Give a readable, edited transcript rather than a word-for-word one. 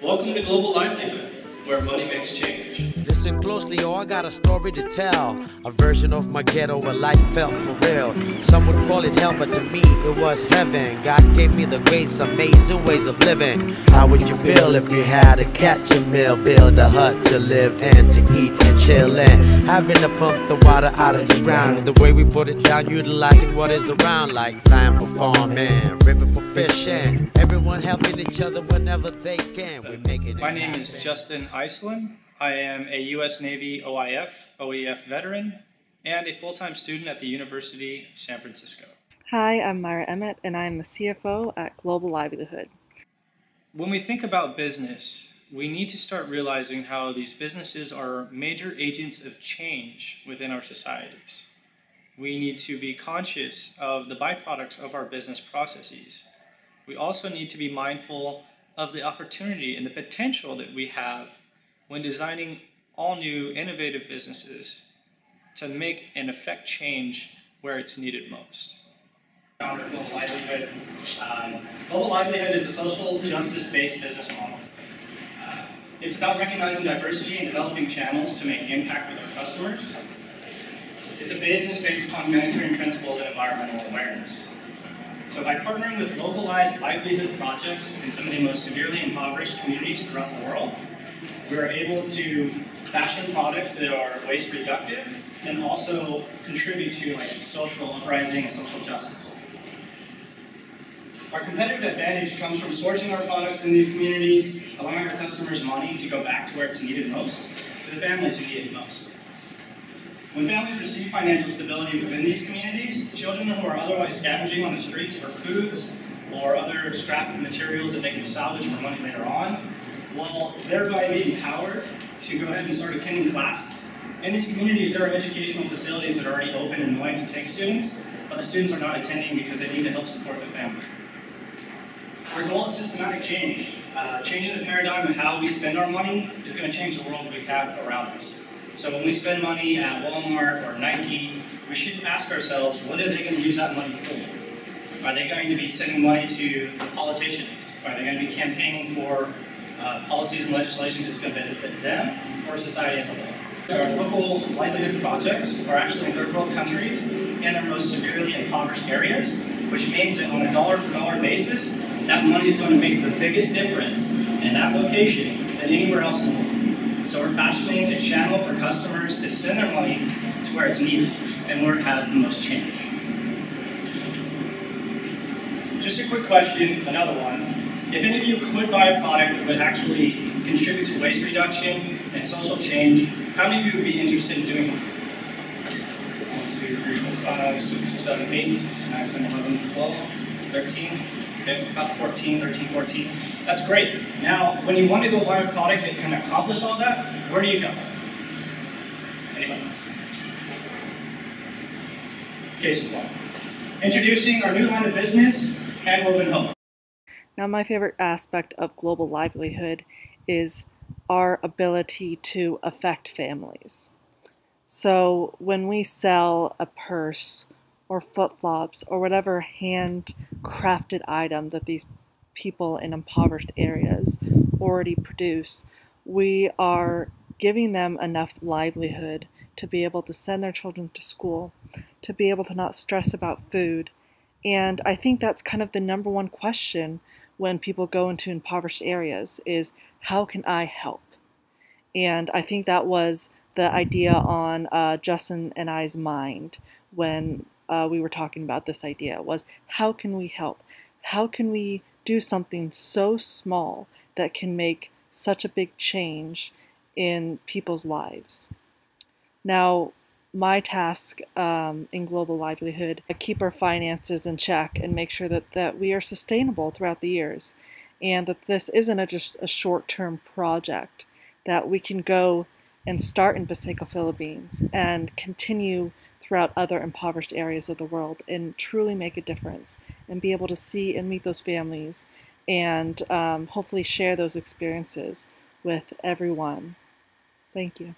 Welcome to Global Livelihood, where money makes change. Listen closely, oh, I got a story to tell. A version of my ghetto where life felt for real. Some would call it hell, but to me it was heaven. God gave me the grace, amazing ways of living. How would you feel if you had to catch a meal, build a hut to live in, to eat and chill in, having to pump the water out of the ground? The way we put it down, utilizing what is around, like land for farming, river for fishing, everyone helping each other whenever they can. We make it. My name is Justin Iselin. I am a U.S. Navy OEF veteran, and a full-time student at the University of San Francisco. Hi, I'm Myra Emmett, and I'm the CFO at Global Livelihood. When we think about business, we need to start realizing how these businesses are major agents of change within our societies. We need to be conscious of the byproducts of our business processes. We also need to be mindful of the opportunity and the potential that we have when designing all new innovative businesses to make and affect change where it's needed most. Global Livelihood. Global Livelihood is a social justice-based business model. It's about recognizing diversity and developing channels to make impact with our customers. It's a business based upon humanitarian principles and environmental awareness. So by partnering with localized livelihood projects in some of the most severely impoverished communities throughout the world, we are able to fashion products that are waste reductive and also contribute to social uprising and social justice. Our competitive advantage comes from sourcing our products in these communities, allowing our customers money to go back to where it's needed most, to the families who need it most. When families receive financial stability within these communities, children who are otherwise scavenging on the streets for foods or other scrap materials that they can salvage for money later on, well, they're going to be empowered to go ahead and start attending classes. In these communities, there are educational facilities that are already open and willing to take students, but the students are not attending because they need to help support the family. Our goal is systematic change. Changing the paradigm of how we spend our money is going to change the world we have around us. So when we spend money at Walmart or Nike, we should ask ourselves, what are they going to use that money for? Are they going to be sending money to the politicians? Are they going to be campaigning for policies and legislation that's going to benefit them or society as a whole? Our local livelihood projects are actually in third world countries and the most severely impoverished areas, which means that on a dollar-for-dollar basis, that money is going to make the biggest difference in that location than anywhere else in the world. So we're fashioning a channel for customers to send their money to where it's needed and where it has the most change. Just a quick question, another one. If any of you could buy a product that would actually contribute to waste reduction and social change, how many of you would be interested in doing that? 1, 2, 3, 4, 5, 6, 7, 8, 9, 10, 11, 12, 13, okay, about 14, 13, 14. That's great. Now, when you want to go buy a product that can accomplish all that, where do you go? Anybody else? Case in point. Introducing our new line of business, Handwoven Hope. Now, my favorite aspect of Global Livelihood is our ability to affect families. So when we sell a purse or flip-flops or whatever handcrafted item that these people in impoverished areas already produce, we are giving them enough livelihood to be able to send their children to school, to be able to not stress about food. And I think that's kind of the number one question when people go into impoverished areas is, how can I help? And I think that was the idea on Justin and I's mind when we were talking about this idea, was how can we help? How can we do something so small that can make such a big change in people's lives? Now, my task in Global Livelihood, I keep our finances in check and make sure that we are sustainable throughout the years, and that this isn't just a short-term project, that we can go and start in Paseco, Philippines and continue throughout other impoverished areas of the world and truly make a difference and be able to see and meet those families and hopefully share those experiences with everyone. Thank you.